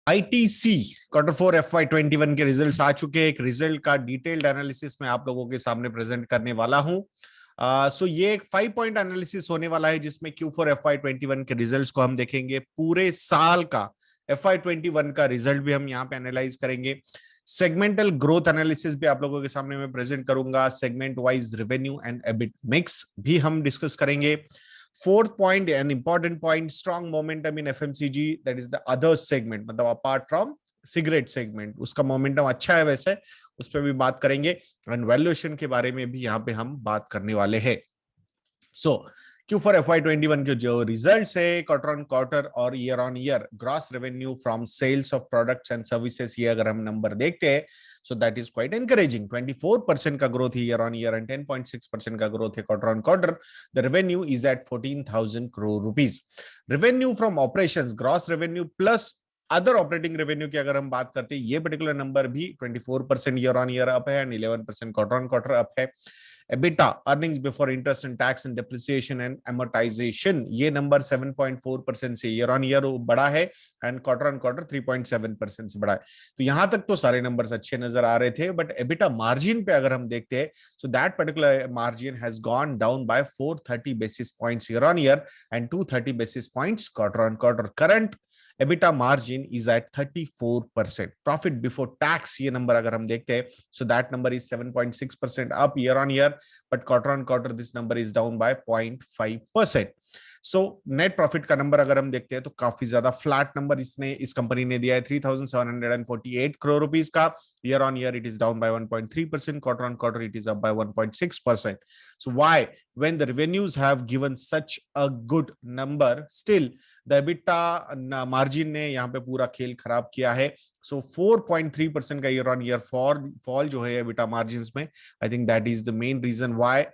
ITC Q4 FY21 के results आ चुके हैं। एक रिजल्ट का डिटेल्ड एनालिसिस मैं आप लोगों के सामने प्रेजेंट करने वाला हूं। सो ये एक 5 पॉइंट एनालिसिस होने वाला है जिसमें Q4 FY21 के रिजल्ट्स को हम देखेंगे, पूरे साल का FY21 का रिजल्ट भी हम यहाँ पे एनालाइज करेंगे। सेगमेंटल ग्रोथ एनालिसिस भी आप लोगों के सामने मैं प्रेजेंट करूंगा। Segment wise revenue and EBIT mix भी हम डिस्कस करेंगे। Fourth point, an important point, strong momentum in FMCG, that is the other segment, मतलब apart from सिगरेट सेगमेंट, उसका मोमेंटम अच्छा है, वैसे उस पर भी बात करेंगे। एंड वैल्यूएशन के बारे में भी यहाँ पे हम बात करने वाले हैं। सो Q4 FY21 के जो रिजल्ट्स है, क्वार्टर ऑन क्वार्टर और year on year gross revenue from sales of products and services, ये अगर हम नंबर देखते हैं so that is quite encouraging. 24% का ग्रोथ है ईयर ऑन ईयर एंड 10.6% का ग्रोथ है quarter on quarter. The revenue is at 14,000 crore rupees. Revenue from operations, gross revenue plus other operating revenue की अगर हम बात करते हैं, ये पर्टिकुलर नंबर भी 24% ईयर ऑन ईयर अप है and 11% quarter on quarter up है। EBITDA, earnings before interest and tax and depreciation and amortization, ये नंबर 7.4% से ईयर ऑन ईयर बढ़ा है एंड क्वार्टर ऑन क्वार्टर 3.7% से बढ़ा है। तो यहां तक तो सारे नंबर्स अच्छे नजर आ रहे थे, बट EBITDA मार्जिन पे अगर हम देखते हैं so that particular margin has gone down bye 430 basis points year on year and 230 basis points quarter on quarter. Current EBITDA margin is at 34%. Profit before tax, ये नंबर अगर हम देखते हैं so that number is 7.6% up year on year, but quarter on quarter this number is down by 0.5%. So net profit का number अगर हम देखते हैं तो काफी ज्यादा फ्लैट नंबर इस कंपनी ने दिया है, 3,748 crore रुपीस का। Year on year it is down by 1.3%, quarter on quarter it is up by 1.6%. So why when the revenues have given such a good number, still the EBITDA margin ने यहाँ पे पूरा खेल खराब किया है। सो 4.3% का ईयर ऑन ईयर फॉल जो है एबिटा मार्जिन में, I think that is the main reason why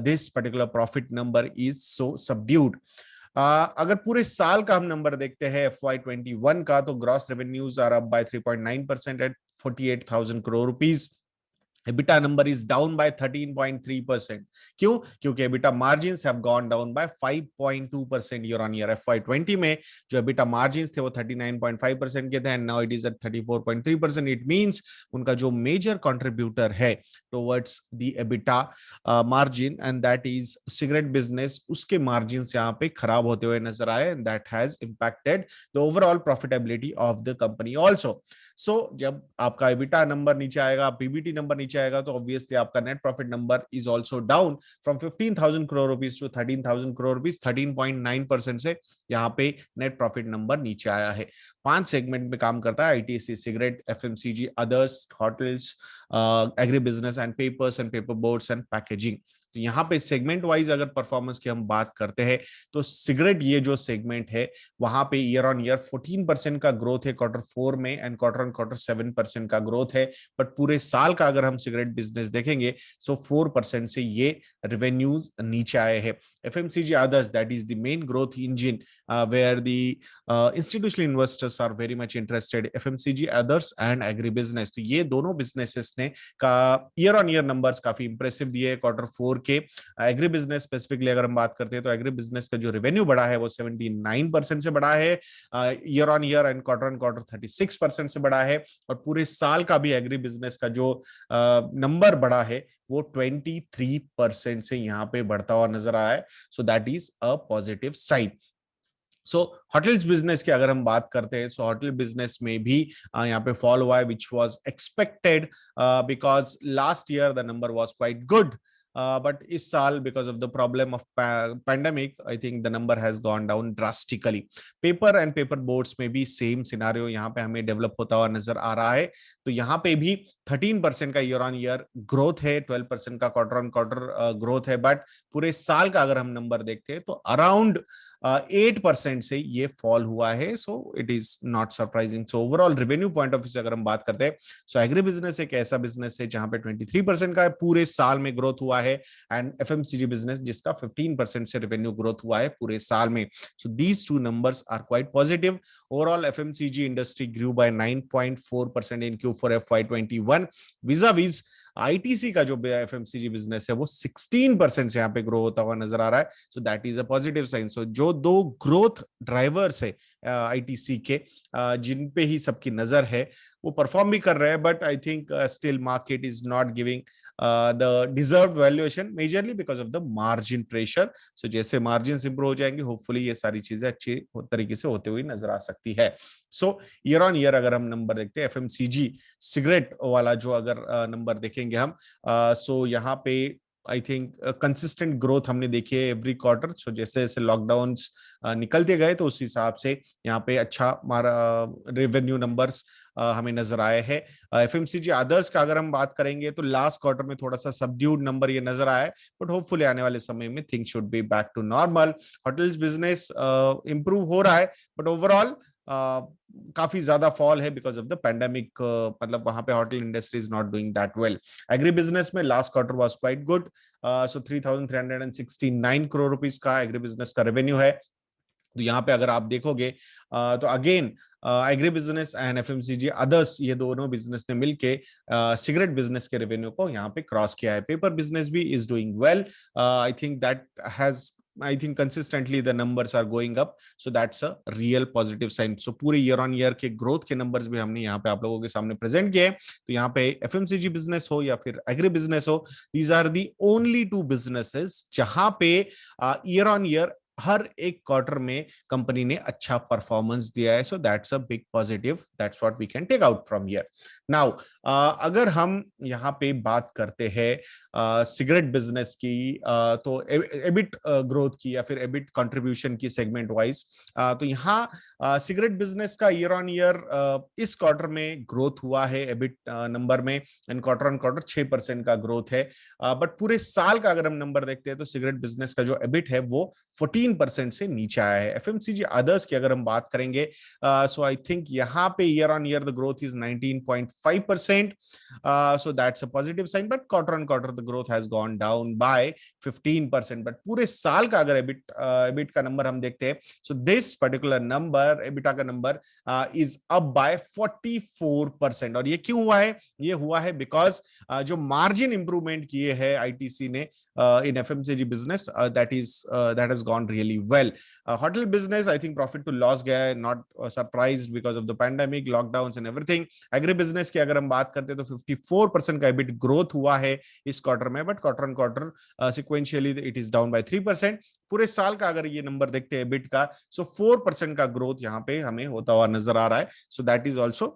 this particular profit number is so subdued. अगर पूरे साल का हम नंबर देखते हैं FY21 का, तो gross revenues are up by 3.9% at 48,000 crore rupees. EBITDA number is down by 13.3%. क्यों? क्योंकि EBITDA margins have gone down by 5.2% year on year. FY20 में जो EBITDA margins थे वो 39.5% के थे and now it is at 34.3%. It means उनका जो major contributor है towards the EBITDA margin and that is cigarette business, उसके margins यहाँ पे खराब होते हुए नजर आए and that has impacted the overall profitability of the company also. So जब आपका EBITDA नंबर नीचे आएगा, PBT नंबर नीचे आएगा, तो ऑब्वियसली आपका net profit number is also down from 15,000 crore rupees to 13,000 crore rupees. 13.9% से यहाँ पे नेट प्रॉफिट नंबर नीचे आया है। 5 सेगमेंट में काम करता है ITC, cigarette, FMCG, others, hotels, agree business and papers and paper boards and packaging. तो यहाँ पे सेगमेंट वाइज अगर परफॉर्मेंस की हम बात करते हैं तो सिगरेट ये जो सेगमेंट है वहां पे ईयर ऑन ईयर 14% का ग्रोथ है Q4 में एंड क्वार्टर ऑन क्वार्टर 7% का ग्रोथ है। बट पूरे साल का अगर हम सिगरेट बिजनेस देखेंगे सो 4% से ये रेवेन्यूज नीचे आए हैं। FMCG others, that is the main growth engine where the institutional investors are very much interested, FMCG others and agri business. तो ये दोनों बिजनेसेस ने का ईयर ऑन ईयर नंबर्स काफी इंप्रेसिव दिए Q4 के। एग्री बिजनेस स्पेसिफिकली अगर हम बात करते हैं तो एग्री बिजनेस का जो रेवेन्यू बढ़ा है वो 79% से बढ़ा है year on year and quarter on quarter 36% से बढ़ा है। और पूरे साल का भी एग्री बिजनेस का जो नंबर बढ़ा है वो 23% से यहाँ पे बढ़ता हुआ नजर आया है। So that is a positive sign. So hotels business की अगर हम बात करते हैं, सो होटल बिजनेस में भी यहाँ पे फॉल हुआ है which was expected because last year the number was quite good, but इस साल because of the problem of pandemic I think the number has gone down drastically. Paper and paper boards में भी same scenario यहाँ पे हमें develop होता हुआ नजर आ रहा है। तो यहाँ पे भी 13% का ईयर ऑन ईयर ग्रोथ है, 12% का क्वार्टर ऑन क्वार्टर ग्रोथ है, बट पूरे साल का अगर हम नंबर देखते हैं तो अराउंड 8% से ये फॉल हुआ है। So it is not surprising. So overall revenue point of view से अगर हम बात करते हैं सो एग्री बिजनेस एक ऐसा बिजनेस है जहां पे 23% का पूरे साल में ग्रोथ हुआ है एंड एफएमसीजी बिजनेस जिसका 15% से रेवेन्यू ग्रोथ हुआ है पूरे साल में। So these two numbers are quite positive. Overall FMCG industry grew by 9.4% in Q4 FY21 vis-a-vis ITC का जो एफएमसीजी बिजनेस है वो 16% से यहाँ पे ग्रो होता हुआ नजर आ रहा है। So that is a positive sign. So जो दो ग्रोथ ड्राइवर्स है आईटीसी के, जिन पे ही सबकी नजर है, वो परफॉर्म भी कर रहे हैं, but I think still market is not giving the deserve valuation, majorly because of the margin pressure. So जैसे मार्जिन इंप्रूव हो जाएंगे, होपफुली ये सारी चीजें अच्छी तरीके से होते हुए नजर आ सकती है। सो ईयर ऑन ईयर अगर हम नंबर देखते हैं एफएमसीजी सिगरेट वाला, जो अगर नंबर देखेंगे हम, सो यहाँ पे आई थिंक कंसिस्टेंट ग्रोथ हमने देखी है एवरी क्वार्टर। सो जैसे जैसे लॉकडाउन्स निकलते गए तो उस हिसाब से यहाँ पे अच्छा हमारा रेवेन्यू नंबर्स हमें नजर आए हैं। एफएमसीजी अदर्स का अगर हम बात करेंगे तो लास्ट क्वार्टर में थोड़ा सा सबड्यूड नंबर ये नजर आया है, बट होपफुली आने वाले समय में things should be back to normal. Hotels business improve हो रहा है, बट ओवरऑल काफी ज्यादा फॉल है बिकॉज ऑफ द पैंडेमिक, मतलब वहां पे hotel industry is not doing that well. Agri business में last quarter was quite good. So 3,369 crore rupees का एग्री बिजनेस का रेवेन्यू है। तो यहाँ पे अगर आप देखोगे तो again agri business and FMCG others, ये दोनों बिजनेस ने मिलके सिगरेट बिजनेस के रेवेन्यू को यहाँ पे क्रॉस किया है। पेपर बिजनेस भी is doing well. I think that has, I think consistently the numbers are going up, so that's a real positive sign. So पूरे ईयर ऑन ईयर के growth के नंबर्स भी हमने यहाँ पे आप लोगों के सामने प्रेजेंट किए। तो यहाँ पे एफएमसीजी बिजनेस हो या फिर एग्री बिजनेस हो, these are the only two businesses जहां पे ईयर ऑन ईयर हर एक क्वार्टर में कंपनी ने अच्छा परफॉर्मेंस दिया है। So that's a big positive, that's what we can take out from here. Now अगर हम यहाँ पे बात करते हैं सिगरेट बिजनेस की, तो एबिट ग्रोथ की या फिर एबिट कंट्रीब्यूशन की सेगमेंट वाइज, तो यहाँ सिगरेट बिजनेस का ईयर ऑन ईयर इस क्वार्टर में ग्रोथ हुआ है एबिट नंबर में, एंड क्वार्टर ऑन क्वार्टर 6% का ग्रोथ है। बट पूरे साल का अगर हम नंबर देखते हैं तो सिगरेट बिजनेस का जो एबिट है वो 14% से नीचे आया है। एफएमसीजी अदर्स की अगर हम बात करेंगे, सो आई थिंक यहाँ पे year on year the growth is 19.5%, so that's a positive sign, but quarter on quarter the growth has gone down by 15%। But पूरे साल का अगर एबिट का नंबर हम देखते हैं, सो दिस पर्टिकुलर नंबर, एबिटा का नंबर इज अप बाय 44%। और ये क्यों हुआ है? ये हुआ है बिकॉज जो मार्जिन इंप्रूवमेंट किए हैं आईटीसी ने in FMCG business, that has gone really well. Hotel business, I think profit to loss गया है, not surprised because of the pandemic, lockdowns and everything. Agri business की अगर हम बात करते हैं तो 54% का EBIT ग्रोथ हुआ है इस क्वार्टर में, but quarter on quarter sequentially it is down by 3%। पूरे साल का अगर ये नंबर देखते हैं EBIT का, सो 4% का ग्रोथ यहाँ पे हमें होता हुआ नजर आ रहा है। So that is also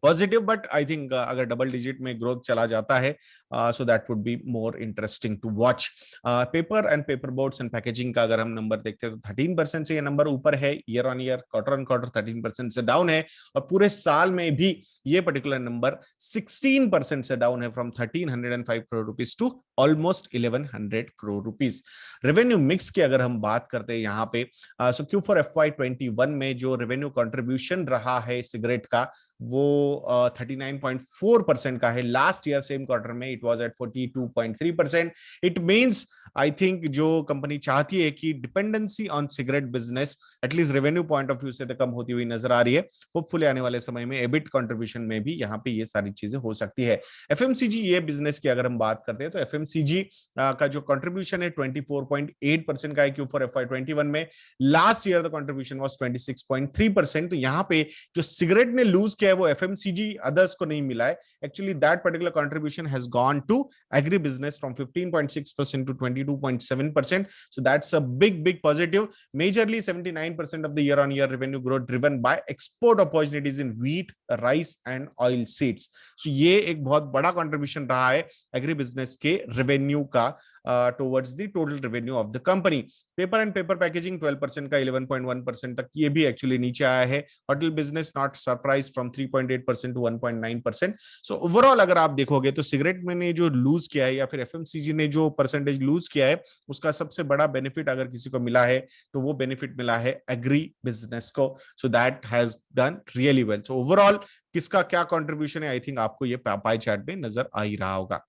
positive, but I think अगर डबल डिजिट में ग्रोथ चला जाता है, so that would be more interesting to watch. Paper and paper boards and packaging का अगर हम नंबर देखते हैं तो 13% से ये नंबर ऊपर है year on year, quarter on quarter 13% से डाउन है, और पूरे साल में भी ये पर्टिकुलर नंबर 16% से डाउन है, from 1305 crore rupees to almost 1100 crore rupees. Revenue mix की अगर हम बात करते हैं यहाँ पे, सो Q4 FY21 में जो रेवेन्यू कंट्रीब्यूशन रहा है सिगरेट का, वो 39.4% का है। लास्ट ईयर सेम क्वार्टर में it was at 42.3%। It means I think जो कंपनी चाहती है कि dependency on cigarette business at least revenue point of view से तो कम होती हुई नजर आ रही है। होपफुली आने वाले समय में एबिट कंट्रीब्यूशन में भी यहाँ पे ये सारी चीजें हो सकती है। एफएमसीजी ये बिजनेस की अगर हम बात करते हैं तो एफएमसीजी का जो कंट्रीब्यूशन है 24.8% का है Q4 FY21 में। Last year the contribution was 26.3%। तो यहाँ पे जो सिगरेट ने लूज किया है वो एफएमसीजी अदर्स को नहीं मिला है। Actually that particular contribution has gone to agri business from 15.6% to 22.7%. So that's a big positive. Majorly 79% of the year-on-year revenue growth driven by export opportunities in wheat, rice and oil seeds. So ये एक बहुत बड़ा contribution रहा है agri business के revenue का towards the total revenue of the company. Paper and paper packaging 12% का 11.1% तक ये भी एक्चुअली नीचे आया है। Hotel business not surprise from 3.8% to 1.9%। So overall अगर आप देखोगे तो सिगरेट में ने जो लूज किया है या फिर एफएमसीजी ने जो परसेंटेज लूज किया है, उसका सबसे बड़ा बेनिफिट अगर किसी को मिला है तो वो बेनिफिट मिला है एग्री बिजनेस को। So that has done really well. So overall किसका क्या कंट्रीब्यूशन है, आई थिंक आपको ये पाई चार्ट में नजर आ ही रहा होगा।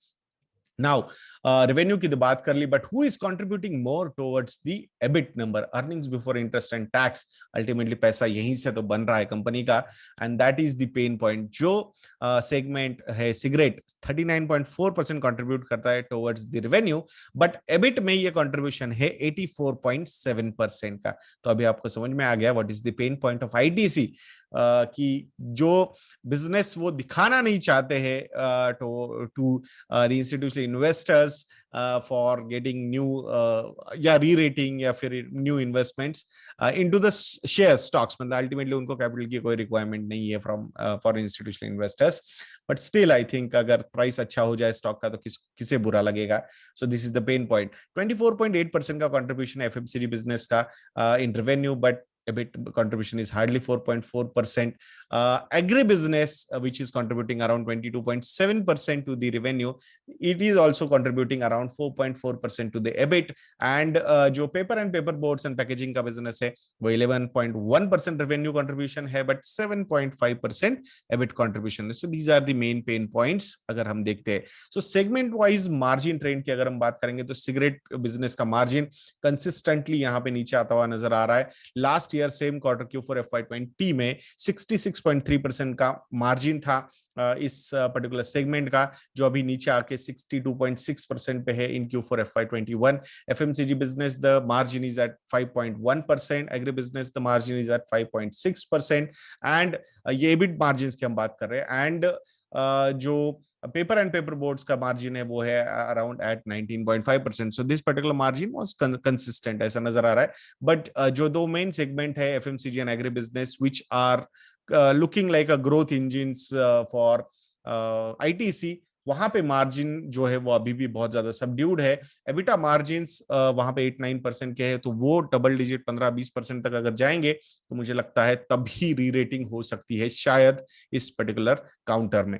नाउ रेवेन्यू की तो बात कर ली, but who is contributing more towards the EBIT number, earnings before interest and tax. Ultimately पैसा यहीं से तो बन रहा है कंपनी का, and that is the pain point. जो सेगमेंट है सिगरेट 39.4% कंट्रीब्यूट करता है towards the revenue, but EBIT में ये कंट्रीब्यूशन है 84.7% का। तो अभी आपको समझ में आ गया what is the pain point of ITC, कि जो बिजनेस वो दिखाना नहीं चाहते हैं to the institutional investors for getting new या re-rating या फिर new investments into the share stocks। मतलब अल्टीमेटली उनको कैपिटल की कोई रिक्वायरमेंट नहीं है from for institutional investors, but still I think अगर प्राइस अच्छा हो जाए स्टॉक का तो किसे बुरा लगेगा। So this is the pain point. 24.8% का कंट्रीब्यूशन एफएमसीजी बिजनेस का in revenue, but EBIT contribution is hardly 4.4%. Agribusiness, which is contributing around 22.7% to the revenue, it is also contributing around 4.4% to the EBIT. And जो paper and paper boards and packaging का business है वो 11.1% revenue contribution है, but 7.5% EBIT contribution है। So these are the main pain points अगर हम देखते हैं। So segment wise margin trend की अगर हम बात करेंगे तो सिगरेट बिजनेस का मार्जिन कंसिस्टेंटली यहाँ पे नीचे आता हुआ नजर आ रहा है। Last year same quarter Q4 FY20 में 66.3% का मार्जिन था इस पर्टिकुलर सेगमेंट का, जो अभी नीचे आके 62.6% पे है in Q4 FY21। FMCG business the margin is at 5.1%, agri business the margin is at 5.6%, and ये एबिट मार्जिन की हम बात कर रहे हैं। एंड जो पेपर एंड पेपर बोर्ड्स का मार्जिन है वो है around at 19.5%। So this particular margin was consistent ऐसा नजर आ रहा है। बट जो दो मेन सेगमेंट है FMCG and agri business which are looking like a growth engines for ITC, वहां पे मार्जिन जो है वो अभी भी बहुत ज्यादा सबड्यूड है। एबिटा मार्जिन्स वहां पे 8-9% के है, तो वो डबल डिजिट 15-20% तक अगर जाएंगे तो मुझे लगता है तभी री रेटिंग हो सकती है शायद इस पर्टिकुलर काउंटर में।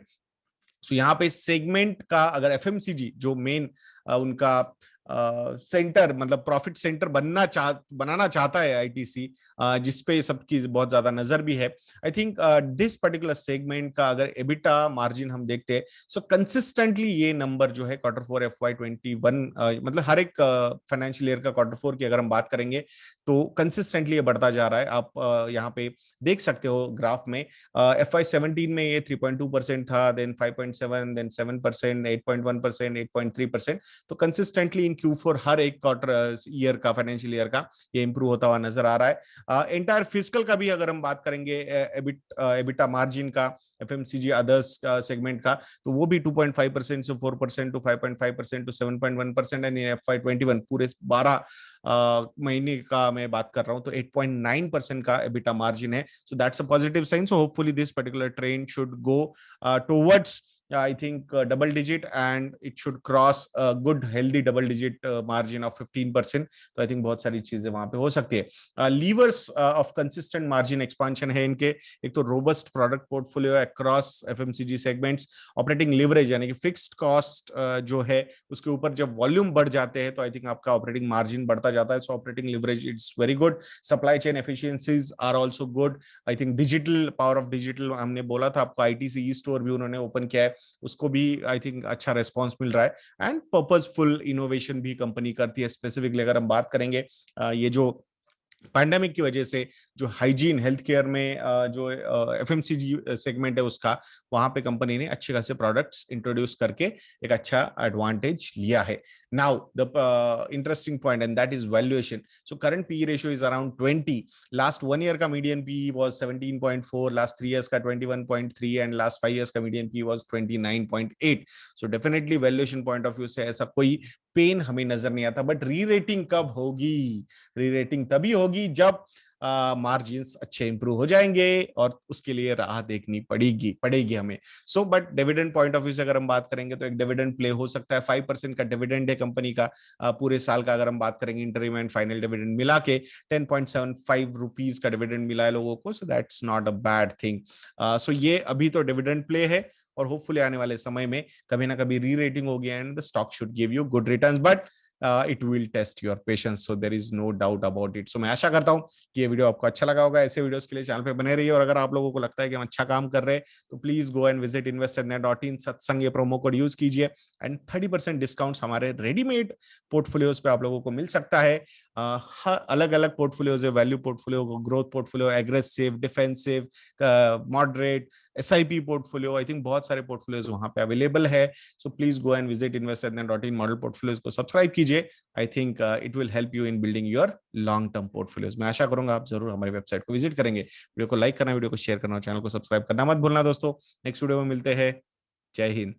सो यहाँ पे सेगमेंट का अगर एफएमसीजी जो मेन उनका सेंटर मतलब प्रॉफिट सेंटर बनाना चाहता है आईटीसी, जिसपे सबकी बहुत ज्यादा नजर भी है, I think this particular segment का अगर एबिटा मार्जिन हम देखते हैं सो कंसिस्टेंटली ये नंबर जो है Q4 FY21 मतलब हर एक फाइनेंशियल ईयर का Q4 की अगर हम बात करेंगे तो कंसिस्टेंटली ये बढ़ता जा रहा है। आप यहाँ पे देख सकते हो ग्राफ में, FY17 में ये 3.2% था, देन 5.7, देन 7%, 8.1%, 8.3%। तो कंसिस्टेंटली इन Q4 हर एक क्वार्टर ईयर का फाइनेंशियल ईयर का ये इंप्रूव होता हुआ नजर आ रहा है। एंटायर फिस्कल का भी अगर हम बात करेंगे एबिटा मार्जिन का एफएमसीजी अदर्स सेगमेंट का, तो वो भी 2.5% से 4% टू 5.5% टू 7.1%, एंड FY21 पूरे 12 महीने का मैं बात कर रहा हूं तो 8.9% का एबिटा मार्जिन है। So that's a positive sign. So hopefully this particular trend should go towards I think double digit, and it should cross a good healthy double digit margin of 15%। तो I think बहुत सारी चीजें वहां पे हो सकती है। Levers of consistent margin expansion है इनके, एक तो robust product portfolio across FMCG segments, operating leverage यानी कि फिक्स्ड कॉस्ट जो है उसके ऊपर जब वॉल्यूम बढ़ जाते हैं तो आई थिंक आपका ऑपरेटिंग मार्जिन बढ़ता जाता है। So operating leverage it's very good, supply chain efficiencies are also good. I think digital power of digital हमने बोला था आपको, आईटीसी ई स्टोर भी उन्होंने ओपन किया है, उसको भी आई थिंक अच्छा रेस्पॉन्स मिल रहा है। एंड पर्पसफुल इनोवेशन भी कंपनी करती है। स्पेसिफिकली अगर हम बात करेंगे ये जो पैंडेमिक की वजह से जो हाइजीन हेल्थ केयर में जो एफएमसीजी सेगमेंट है उसका, वहां पे कंपनी ने अच्छे खासे प्रोडक्ट्स इंट्रोड्यूस करके एक अच्छा एडवांटेज लिया है। Now the interesting point and that is valuation. So current P ratio is around 20, last 1 year का median P was 17.4, last 3 years का 21.3, एंड लास्ट 5 इयर्स का median P was 29.8। So definitely valuation point of view से ऐसा कोई pen हमें नजर नहीं आता। बट री रेटिंग कब होगी? री रेटिंग तभी होगी जब मार्जिन्स अच्छे इंप्रूव हो जाएंगे, और उसके लिए राह देखनी पड़ेगी हमें। So but dividend point of view से अगर हम बात करेंगे तो एक डिविडेंड प्ले हो सकता है। 5% का डिविडेंड है कंपनी का पूरे साल का। अगर हम बात करेंगे इंटरिम एंड फाइनल डिविडेंड मिला के 10.75 रुपीज का डिविडेंड मिला है लोगों को, so that's not a bad thing. So ये अभी तो डिविडेंड प्ले है, और होपफुली आने वाले समय में कभी ना कभी री रेटिंग होगी and the stock should give you good returns. But it will test your patience, so there is no doubt about it. So मैं आशा करता हूँ कि ये वीडियो आपको अच्छा लगा होगा। ऐसे वीडियोस के लिए चैनल पे बने रहिए, और अगर आप लोगों को लगता है कि हम अच्छा काम कर रहे हैं तो please go and visit investornet.in, सत्संग ये प्रोमो कोड यूज कीजिए, एंड 30% डिस्काउंट हमारे रेडीमेड पोर्टफोलियोज पे आप लोगों को मिल सकता है। अलग अलग पोर्टफोलियोज है, value portfolio, growth portfolio, aggressive, defensive, moderate, SIP portfolio, I think बहुत सारे पोर्टफोलियोज वहां पे अवेलेबल है। So please go and visit investornet.in, model portfolios को सब्सक्राइब कीजिए। I think it will help you in building your long term portfolios. मैं आशा करूंगा आप जरूर हमारी वेबसाइट को विजिट करेंगे। वीडियो को लाइक करना, वीडियो को शेयर करना, चैनल को सब्सक्राइब करना मत भूलना दोस्तों। नेक्स्ट वीडियो में मिलते हैं। जय हिंद।